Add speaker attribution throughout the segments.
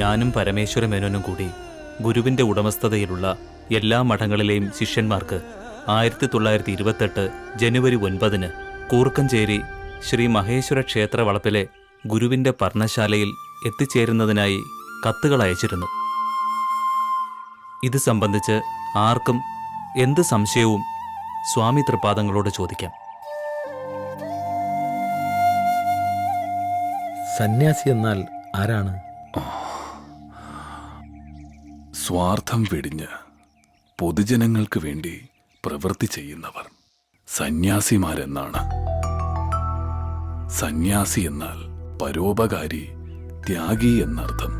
Speaker 1: ഞാനും പരമേശ്വര മേനോനും കൂടി ഗുരുവിൻ്റെ ഉടമസ്ഥതയിലുള്ള എല്ലാ മഠങ്ങളിലെയും ശിഷ്യന്മാർക്ക് 1928 ജനുവരി 9 കൂർക്കഞ്ചേരി ശ്രീ മഹേശ്വര ക്ഷേത്ര വളപ്പിലെ ഗുരുവിൻ്റെ പർണശാലയിൽ എത്തിച്ചേരുന്നതിനായി കത്തുകൾ അയച്ചിരുന്നു. ഇത് സംബന്ധിച്ച് ആർക്കും എന്ത് സംശയവും സ്വാമി തൃപാദങ്ങളോട് ചോദിക്കാം.
Speaker 2: സന്യാസി എന്നാൽ ആരാണ്?
Speaker 3: സ്വാർത്ഥം വെടിഞ്ഞ് പൊതുജനങ്ങൾക്ക് വേണ്ടി പ്രവൃത്തി ചെയ്യുന്നവർ സന്യാസിമാരെന്നാണ്. സന്യാസി എന്നാൽ പരോപകാരി, ത്യാഗി എന്നർത്ഥം.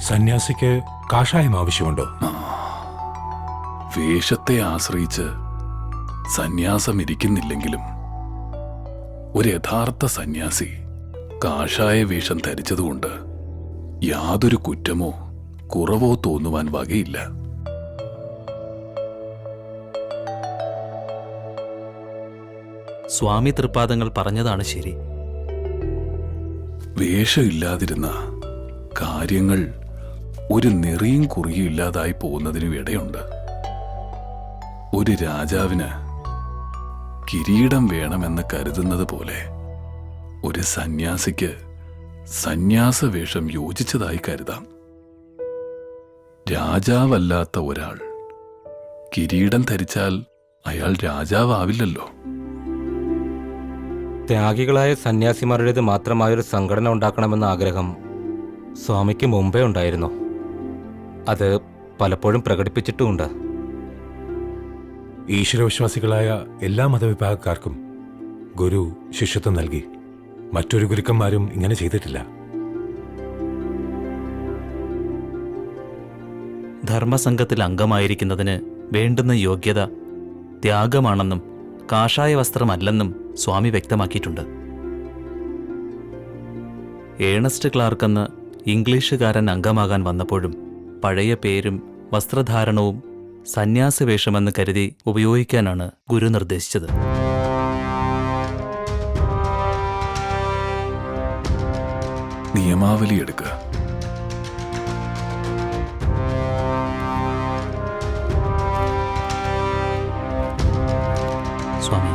Speaker 4: സന്യാസിക്ക് കാഷായം ആവശ്യമുണ്ടോ?
Speaker 3: വേഷത്തെ ആശ്രയിച്ച് സന്യാസം ഇരിക്കുന്നില്ലെങ്കിലും ഒരു യഥാർത്ഥ സന്യാസി കാഷായ വേഷം ധരിച്ചതുകൊണ്ട് യാതൊരു കുറ്റമോ കുറവോ തോന്നുവാൻ വകയില്ല.
Speaker 1: സ്വാമി തൃപാദങ്ങൾ പറഞ്ഞതാണ് ശരി.
Speaker 3: വേഷമില്ലാതിരുന്ന കാര്യങ്ങൾ ഒരു നെറിയും കുറിയും ഇല്ലാതായി പോകുന്നതിനും ഇടയുണ്ട്. ഒരു രാജാവിന് കിരീടം വേണമെന്ന് കരുതുന്നത് പോലെ ഒരു സന്യാസിക്ക് സന്യാസവേഷം യോജിച്ചതായി കരുതാം. രാജാവല്ലാത്ത ഒരാൾ കിരീടം ധരിച്ചാൽ അയാൾ രാജാവാവില്ലല്ലോ.
Speaker 5: ത്യാഗികളായ സന്യാസിമാരുടേത് മാത്രമായൊരു സംഘടന ഉണ്ടാക്കണമെന്ന ആഗ്രഹം സ്വാമിക്ക് മുമ്പേ ഉണ്ടായിരുന്നു. അത് പലപ്പോഴും പ്രകടിപ്പിച്ചിട്ടുമുണ്ട്.
Speaker 4: ഈശ്വരവിശ്വാസികളായ എല്ലാ മതവിഭാഗക്കാർക്കും ഗുരു ശിഷ്യത്വം നൽകി. മറ്റൊരു ഗുരുക്കന്മാരും ഇങ്ങനെ ചെയ്തിട്ടില്ല.
Speaker 1: ധർമ്മസംഘത്തിൽ അംഗമായിരിക്കുന്നതിന് വേണ്ടുന്ന യോഗ്യത ത്യാഗമാണെന്നും കാഷായ വസ്ത്രമല്ലെന്നും സ്വാമി വ്യക്തമാക്കിയിട്ടുണ്ട്. ഏണസ്റ്റ് ക്ലാർക്കെന്ന് ഇംഗ്ലീഷുകാരൻ അംഗമാകാൻ വന്നപ്പോഴും പഴയ പേരും വസ്ത്രധാരണവും സന്യാസവേഷമെന്ന് കരുതി ഉപയോഗിക്കാനാണ് ഗുരു നിർദ്ദേശിച്ചത്.
Speaker 3: നിയമാവലി എടുക്കുക.
Speaker 1: സ്വാമി,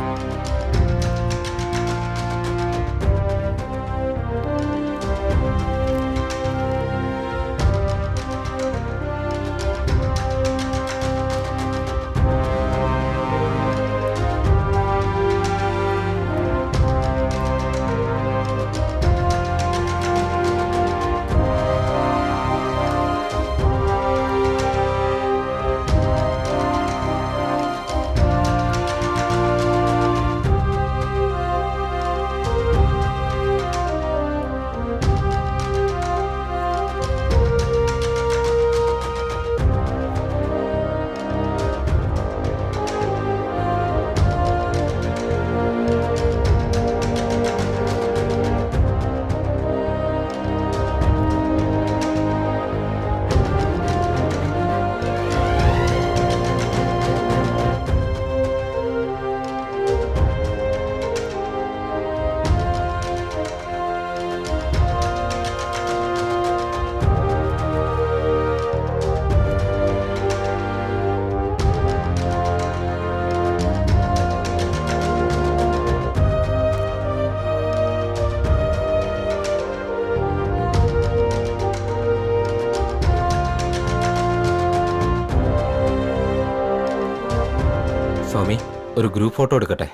Speaker 5: സ്വാമി, ഒരു ഗ്രൂപ്പ് ഫോട്ടോ എടുക്കട്ടെ?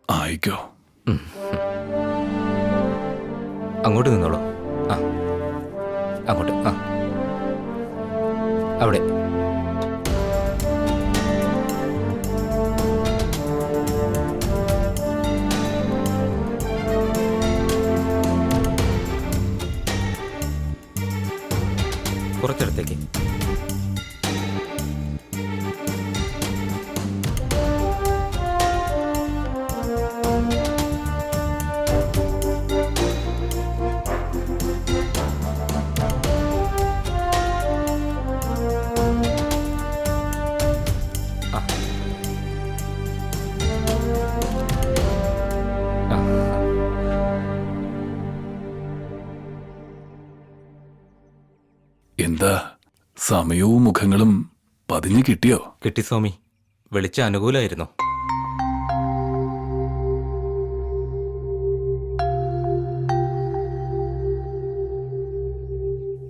Speaker 3: ആയിക്കോ.
Speaker 5: അങ്ങോട്ട് നിന്നോളൂ. ആ, അങ്ങോട്ട്. ആ, അവിടെ. കുറച്ചിടത്തേക്ക്.
Speaker 3: എന്താ സമയവും മുഖങ്ങളും പതിഞ്ഞു കിട്ടിയോ?
Speaker 5: കിട്ടി സ്വാമി. വെളിച്ചം അനുകൂലമായിരുന്നു.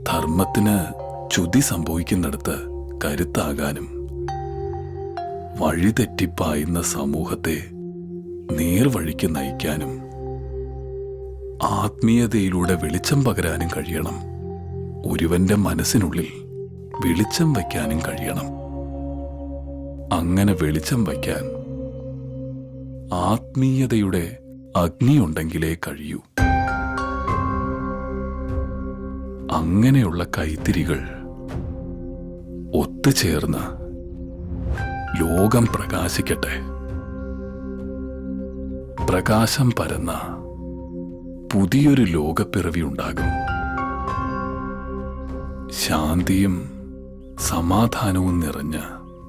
Speaker 3: ധർമ്മത്തിന് ച്യുതി സംഭവിക്കുന്നിടത്ത് കരുത്താകാനും വഴിതെറ്റിപ്പായുന്ന സമൂഹത്തെ നേർവഴിക്ക് നയിക്കാനും ആത്മീയതയിലൂടെ വെളിച്ചം പകരാനും കഴിയണം. ഒരുവന്റെ മനസ്സിനുള്ളിൽ വെളിച്ചം വയ്ക്കാനും കഴിയണം. അങ്ങനെ വെളിച്ചം വയ്ക്കാൻ ആത്മീയതയുടെ അഗ്നിയുണ്ടെങ്കിലേ കഴിയൂ. അങ്ങനെയുള്ള കൈത്തിരികൾ ഒത്തുചേർന്ന് ലോകം പ്രകാശിക്കട്ടെ. പ്രകാശം പരന്ന പുതിയൊരു ലോകപ്പിറവി ഉണ്ടാകും. ശാന്തിയും സമാധാനവും നിറഞ്ഞ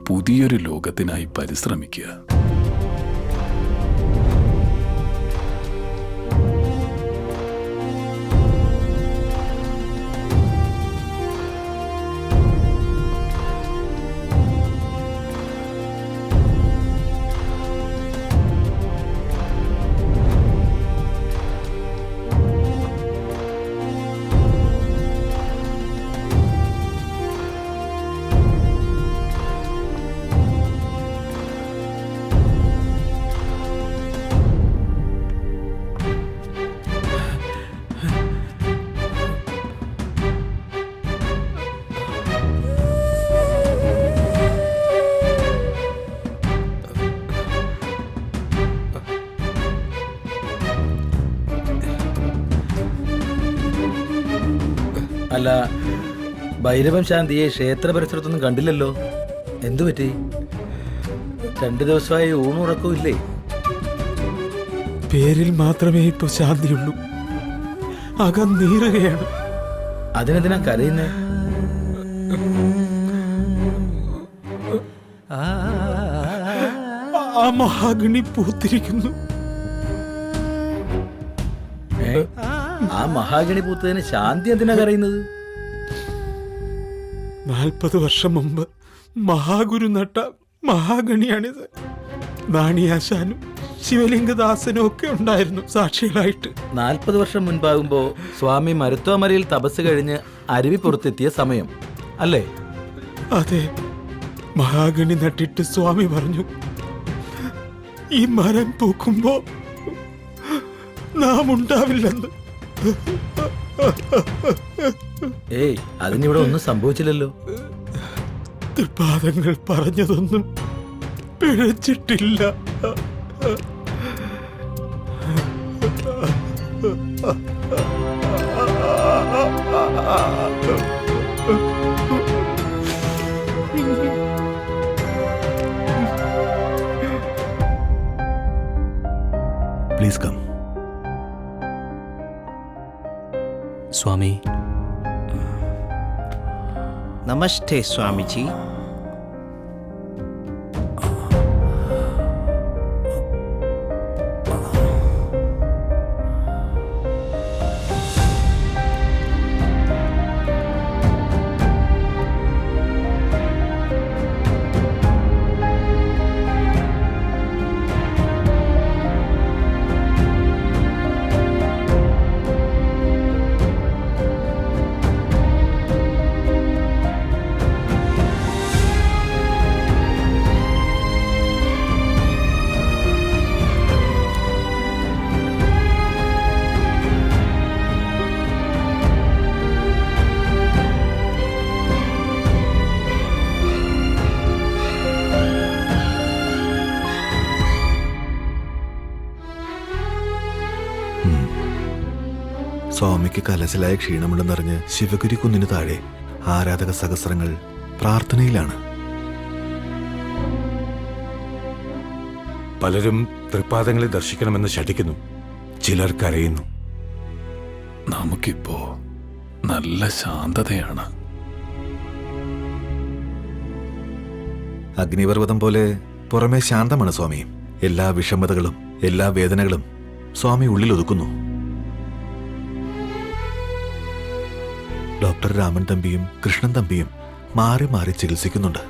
Speaker 3: പുതിയൊരു ലോകത്തിനായി പരിശ്രമിക്കുക.
Speaker 2: അല്ല, ഭൈരവൻ ശാന്തിയെ ക്ഷേത്ര പരിസരത്തൊന്നും കണ്ടില്ലല്ലോ. എന്തു പറ്റി? 2 ദിവസമായി ഊണുറക്കവും ഇല്ലേ?
Speaker 6: പേരിൽ മാത്രമേ ഇപ്പൊ ശാന്തിയുള്ളൂ. അകം നീറുകയാണ്.
Speaker 2: അതിനെന്തിനാ കരയുന്നേ?
Speaker 6: ആ മഹാഗണി പൂത്തിരിക്കുന്നു.
Speaker 2: ആ മഹാഗണി പൂത്തതിന് ശാന്തി എന്തിനാ കരയുന്നത്?
Speaker 6: 40 വർഷം മുമ്പ് മഹാഗുരു നട്ട മഹാഗണിയാണിത്. നാണിയാശാനും ശിവലിംഗദാസനും ഒക്കെ ഉണ്ടായിരുന്നു സാക്ഷികളായിട്ട്.
Speaker 2: 40 വർഷം മുൻപാകുമ്പോ സ്വാമി മരുത്വാമരയിൽ തപസ് കഴിഞ്ഞ് അരുവി പുറത്തെത്തിയ സമയം അല്ലേ?
Speaker 6: അതെ, മഹാഗണി നട്ടിട്ട് സ്വാമി പറഞ്ഞു, ഈ മരം പൂക്കുമ്പോ നാം ഉണ്ടാവില്ലെന്ന്.
Speaker 2: ഏയ്, അതിനിവിടെ ഒന്നും സംഭവിച്ചില്ലല്ലോ.
Speaker 6: തൃപാദങ്ങൾ പറഞ്ഞതൊന്നും പിഴച്ചിട്ടില്ല.
Speaker 7: Please come.
Speaker 1: സ്വാമി,
Speaker 8: നമസ്തേ സ്വാമിജി.
Speaker 7: സ്വാമിക്ക് കലശലായ ക്ഷീണമുണ്ടെന്നറിഞ്ഞ് ശിവഗിരി കുന്നിന് താഴെ ആരാധക സഹസ്രങ്ങൾ പ്രാർത്ഥനയിലാണ്.
Speaker 4: പലരും തൃപ്പാദങ്ങളെ ദർശിക്കണമെന്ന് ശഠിക്കുന്നു. ചിലർ കരയുന്നു.
Speaker 3: നമുക്കിപ്പോ നല്ല ശാന്തതയാണ്.
Speaker 7: അഗ്നിപർവ്വതം പോലെ പുറമേ ശാന്തമാണ് സ്വാമി. എല്ലാ വിഷമതകളും എല്ലാ വേദനകളും സ്വാമി ഉള്ളിൽ ഒതുക്കുന്നു. ഡോക്ടർ രാമൻ തമ്പിയും കൃഷ്ണൻ തമ്പിയും മാറി മാറി ചികിത്സിക്കുന്നുണ്ട്.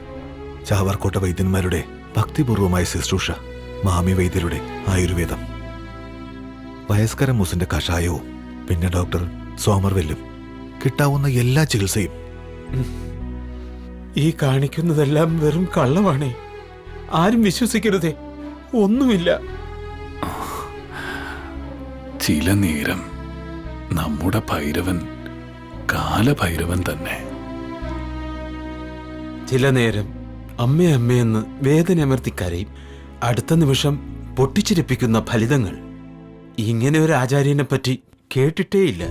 Speaker 7: ചാവാർക്കോട്ട വൈദ്യന്മാരുടെ ഭക്തിപൂർവമായ ശുശ്രൂഷ, മാമി വൈദ്യരുടെ ആയുർവേദം, വയസ്കര മൂസിന്റെ കഷായവും, പിന്നെ ഡോക്ടർ സോമർവെല്ലും കിട്ടാവുന്ന എല്ലാ ചികിത്സയും.
Speaker 6: ഈ കാണിക്കുന്നതെല്ലാം വെറും കള്ളമാണേ. ആരും വിശ്വസിക്കരുതേ, ഒന്നുമില്ല.
Speaker 3: ചില നേരം നമ്മുടെ ഭൈരവൻ കാലഭൈരവൻ തന്നെ.
Speaker 6: ചില നേരം അമ്മേ അമ്മയെന്ന് വേദനയമർത്തി കരയും. അടുത്ത നിമിഷം പൊട്ടിച്ചിരിപ്പിക്കുന്ന ഫലിതങ്ങൾ. ഇങ്ങനെ ഒരു ആചാര്യനെ പറ്റി കേട്ടിട്ടേയില്ല.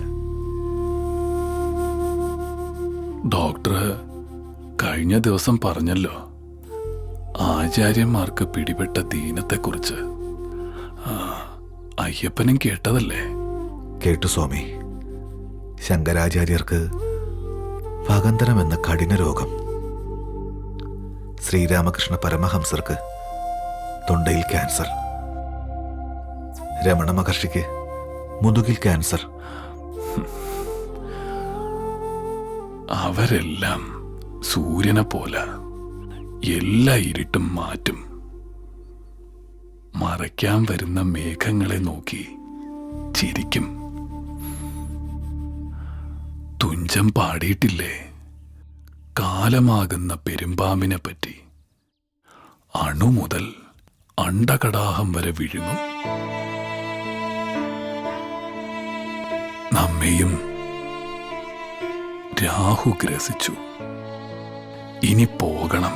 Speaker 3: ഡോക്ടർ കഴിഞ്ഞ ദിവസം പറഞ്ഞല്ലോ ആചാര്യന്മാർക്ക് പിടിപെട്ട ദീനത്തെക്കുറിച്ച്. അയ്യപ്പനും കേട്ടതല്ലേ?
Speaker 7: കേട്ടു സ്വാമി. ശങ്കരാചാര്യർക്ക് ഭഗന്തരം എന്ന കഠിന രോഗം, ശ്രീരാമകൃഷ്ണ പരമഹംസർക്ക് തൊണ്ടയിൽ ക്യാൻസർ, രമണ മഹർഷിക്ക് മുതുകിൽ ക്യാൻസർ.
Speaker 3: അവരെല്ലാം സൂര്യനെ പോലെ എല്ലാ ഇരുട്ടും മാറ്റും. മറയ്ക്കാൻ വരുന്ന മേഘങ്ങളെ നോക്കി ചിരിക്കും. തുഞ്ചൻ പാടിയിട്ടില്ലേ കാലമാകുന്ന പെരുമ്പാമ്പിനെ പറ്റി? അണു മുതൽ അണ്ടകടാഹം വരെ വിഴുങ്ങും. നമ്മെയും രാഹു ഗ്രസിച്ചു. ഇനി പോകണം.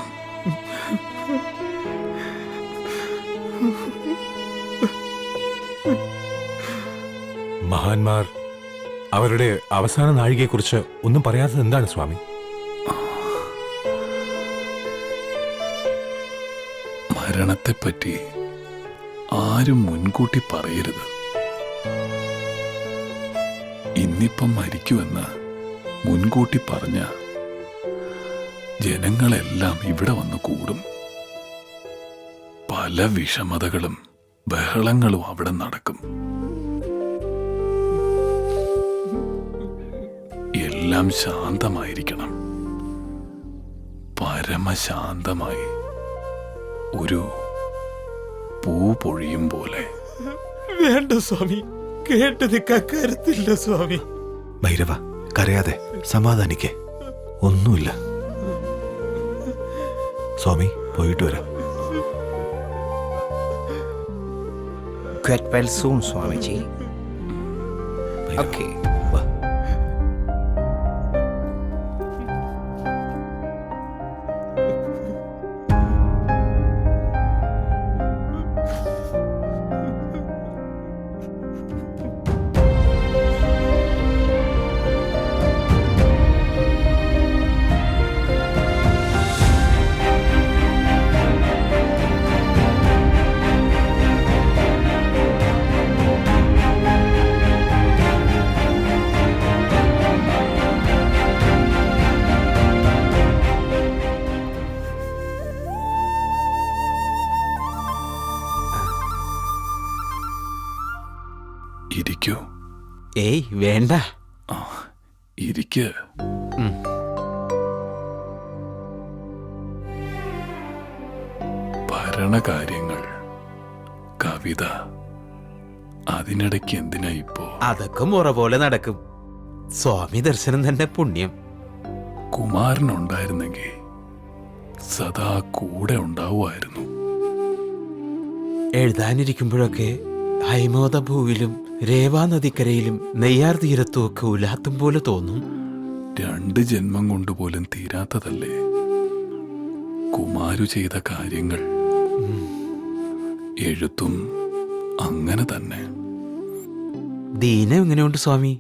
Speaker 4: മഹാന്മാർ അവരുടെ അവസാന നാഴികയെക്കുറിച്ച് ഒന്നും പറയാത്തത് എന്താണ് സ്വാമി?
Speaker 3: മരണത്തെപ്പറ്റി ആരും മുൻകൂട്ടി പറയരുത്. ഇന്നിപ്പം മരിക്കുമെന്ന് മുൻകൂട്ടി പറഞ്ഞ ജനങ്ങളെല്ലാം ഇവിടെ വന്ന് കൂടും. പല വിഷമതകളും ബഹളങ്ങളും അവിടെ നടക്കും. എല്ലാം ശാന്തമായിരിക്കണം. പരമശാന്തമായി, ഒരു പൂ പൊഴിയും പോലെ.
Speaker 6: വേണ്ട സ്വാമി, കേട്ട് നിൽക്കാൻ കരുത്തില്ല സ്വാമി.
Speaker 7: ഭൈരവ, കരയാതെ സമാധാനിക്കേ. ഒന്നുമില്ല സ്വാമി, പോയിട്ട് വരാം.
Speaker 8: Get well soon, Swamiji. Okay.
Speaker 7: വാ.
Speaker 3: ഇരിക്കൂ.
Speaker 6: ഏയ് വേണ്ട.
Speaker 3: ഇരിക്ക്. ഭരണകാര്യങ്ങൾ, കവിത, അതിനിടയ്ക്ക് എന്തിനാ ഇപ്പോ?
Speaker 6: അതൊക്കെ മുറ പോലെ നടക്കും. സ്വാമി ദർശനം തന്നെ പുണ്യം.
Speaker 3: കുമാരനുണ്ടായിരുന്നെങ്കിൽ സദാ കൂടെ ഉണ്ടാവുമായിരുന്നു.
Speaker 6: എഴുതാനിരിക്കുമ്പോഴൊക്കെ ഹൈമോദ ഭൂവിലും രേവാ നദിക്കരയിലും നെയ്യാർ തീരത്തും ഒക്കെ ഉലാത്തും പോലെ തോന്നും.
Speaker 3: 2 ജന്മം കൊണ്ട് പോലും തീരാത്തതല്ലേ കുമാരു ചെയ്ത കാര്യങ്ങൾ. എഴുത്തും അങ്ങനെ തന്നെ.
Speaker 6: ദീനം എങ്ങനെയുണ്ട് സ്വാമി?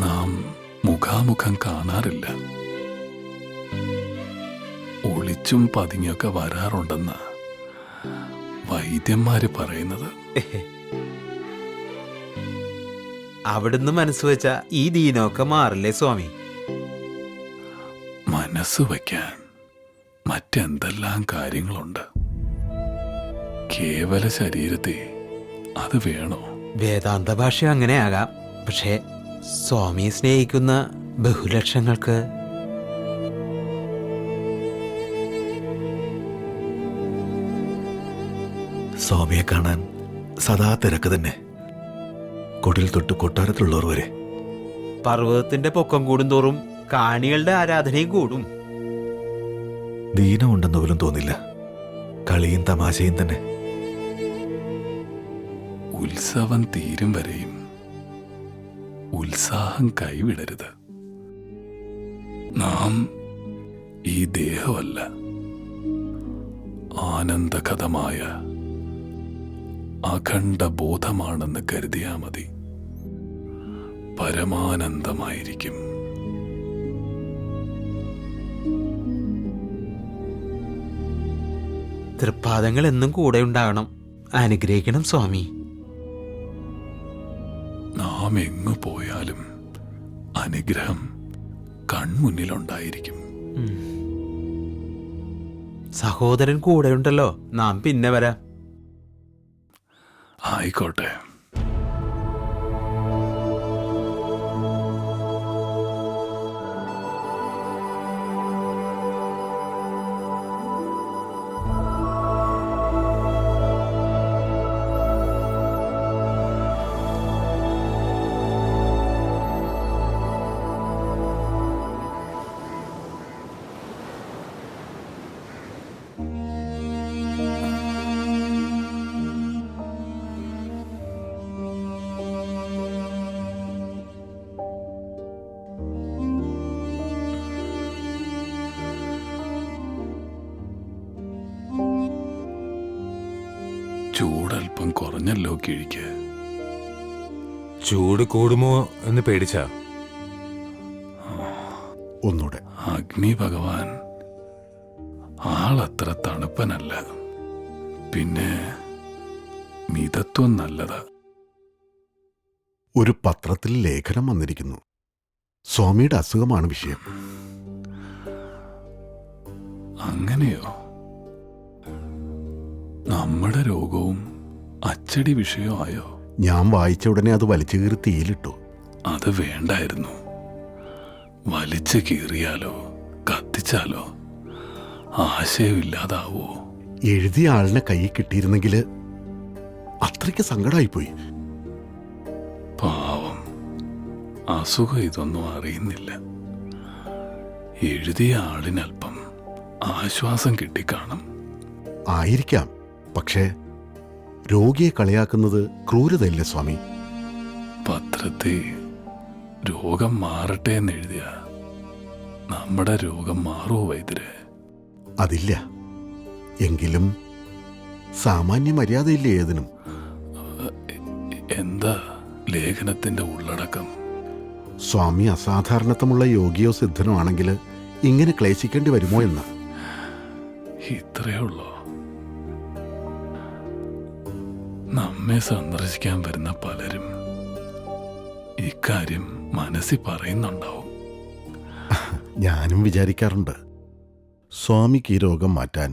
Speaker 3: നാം മുഖാമുഖം കാണാറില്ല. ഒളിച്ചും പതുങ്ങിയൊക്കെ വരാറുണ്ടെന്ന് വൈദ്യന്മാര് പറയുന്നത്.
Speaker 6: അവിടുന്ന് മനസ്സ് വെച്ച ഈ ദീനമൊക്കെ മാറില്ലേ സ്വാമി?
Speaker 3: മനസ്സ് വയ്ക്കാൻ മറ്റെന്തെല്ലാം കാര്യങ്ങളുണ്ട്. കേവല ശരീരത്തെ അത് വേണോ?
Speaker 6: വേദാന്ത ഭാഷ അങ്ങനെയാകാം. പക്ഷേ സ്വാമിയെ സ്നേഹിക്കുന്ന ബഹുലക്ഷങ്ങൾക്ക്
Speaker 7: സ്വാമിയെ കാണാൻ സദാ തിരക്ക് തന്നെ. കൊടിൽ തൊട്ട് കൊട്ടാരത്തിലുള്ളവർ വരെ.
Speaker 6: പർവ്വതത്തിന്റെ പൊക്കം കൂടുന്തോറും കാണികളുടെ ആരാധനയും കൂടും.
Speaker 7: ദീനമുണ്ടെന്ന് പോലും തോന്നില്ല. കളിയും തമാശയും തന്നെ.
Speaker 3: ഉത്സവം തീരും വരെയും ഉത്സാഹം കൈവിടരുത്. നാം ഈ ദേഹമല്ല, ആനന്ദകഥമായ അഖണ്ഡ ബോധമാണെന്ന് കരുതിയാ മതി. പരമാനന്ദമായിരിക്കും.
Speaker 6: തൃപ്പാദങ്ങൾ എന്നും കൂടെ ഉണ്ടാകണം. അനുഗ്രഹിക്കണം സ്വാമി.
Speaker 3: നാം എങ്ങു പോയാലും അനുഗ്രഹം കൺമുന്നിലുണ്ടായിരിക്കും.
Speaker 6: സഹോദരൻ കൂടെയുണ്ടല്ലോ, നാം പിന്നെ വരാം.
Speaker 3: ആയിക്കോട്ടെ. ചൂടൽപ്പം കുറഞ്ഞല്ലോ കിഴിക്ക്.
Speaker 4: ചൂട് കൂടുമോ എന്ന് പേടിച്ചാ?
Speaker 7: ഒന്നൂടെ.
Speaker 3: അഗ്നി ഭഗവാൻ ആളത്ര തണുപ്പനല്ല. പിന്നെ മിതത്വം നല്ലതാ.
Speaker 9: ഒരു പത്രത്തിൽ ലേഖനം വന്നിരിക്കുന്നു. സ്വാമിയുടെ അസുഖമാണ് വിഷയം.
Speaker 3: അങ്ങനെയോ? നമ്മുടെ രോഗവും അച്ചടി വിഷയമായോ?
Speaker 9: ഞാൻ വായിച്ച ഉടനെ അത് വലിച്ചു കീറി തീയിലിട്ടു.
Speaker 3: അത് വേണ്ടായിരുന്നു. വലിച്ചു കീറിയാലോ കത്തിച്ചാലോ ആശയമില്ലാതാവോ?
Speaker 9: എഴുതിയ ആളിനെ കൈ കിട്ടിയിരുന്നെങ്കിൽ അത്രയ്ക്ക് സങ്കടമായിപ്പോയി.
Speaker 3: പാവം, അസുഖം ഇതൊന്നും അറിയുന്നില്ല. എഴുതിയ ആളിനൽപ്പം ആശ്വാസം കിട്ടിക്കാണും.
Speaker 9: ആയിരിക്കാം. പക്ഷേ രോഗിയെ കളിയാക്കുന്നത് ക്രൂരതയല്ലേ സ്വാമി?
Speaker 3: പത്രത്തിൽ രോഗം മാറട്ടെ എന്നെഴുതിയ നമ്മുടെ രോഗം മാറുമോ വൈദ്യരെ?
Speaker 9: അതില്ല. എങ്കിലും സാമാന്യ മര്യാദയില്ലേ ഏതിനും?
Speaker 3: എന്താ ലേഖനത്തിന്റെ ഉള്ളടക്കം?
Speaker 9: സ്വാമി അസാധാരണത്വമുള്ള യോഗിയോ സിദ്ധനോ ആണെങ്കിൽ ഇങ്ങനെ ക്ലേശിക്കേണ്ടി വരുമോ എന്ന്.
Speaker 3: ഇത്രയേ ഉള്ളോ? നമ്മെ സന്ദർശിക്കാൻ വരുന്ന പലരും ഇക്കാര്യം മനസ്സിൽ പറയുന്നുണ്ടാവും.
Speaker 9: ഞാനും വിചാരിക്കാറുണ്ട്. സ്വാമിക്ക് ഈ രോഗം മാറ്റാൻ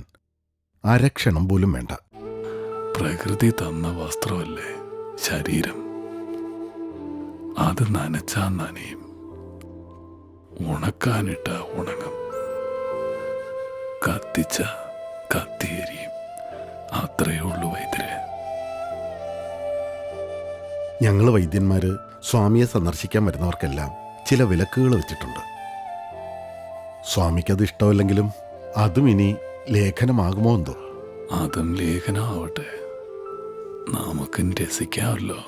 Speaker 9: അരക്ഷണം പോലും വേണ്ട.
Speaker 3: പ്രകൃതി തന്ന വസ്ത്രമല്ലേ ശരീരം. അത് നനച്ചാ നനയും, ഉണക്കാനിട്ട ഉണങ്ങും, കത്തിച്ച കത്തിയെരിയും. അത്രയേ ഉള്ളൂ വൈദ്യരെ.
Speaker 9: ഞങ്ങൾ വൈദ്യന്മാര് സ്വാമിയെ സന്ദർശിക്കാൻ വരുന്നവർക്കെല്ലാം ചില വിലക്കുകൾ വെച്ചിട്ടുണ്ട്. സ്വാമിക്കത് ഇഷ്ടമല്ലെങ്കിലും അതും ഇനി ലേഖനമാകുമോ എന്തോ.
Speaker 3: അതും ലേഖനമാവട്ടെ, നമുക്കും രസിക്കാമല്ലോ.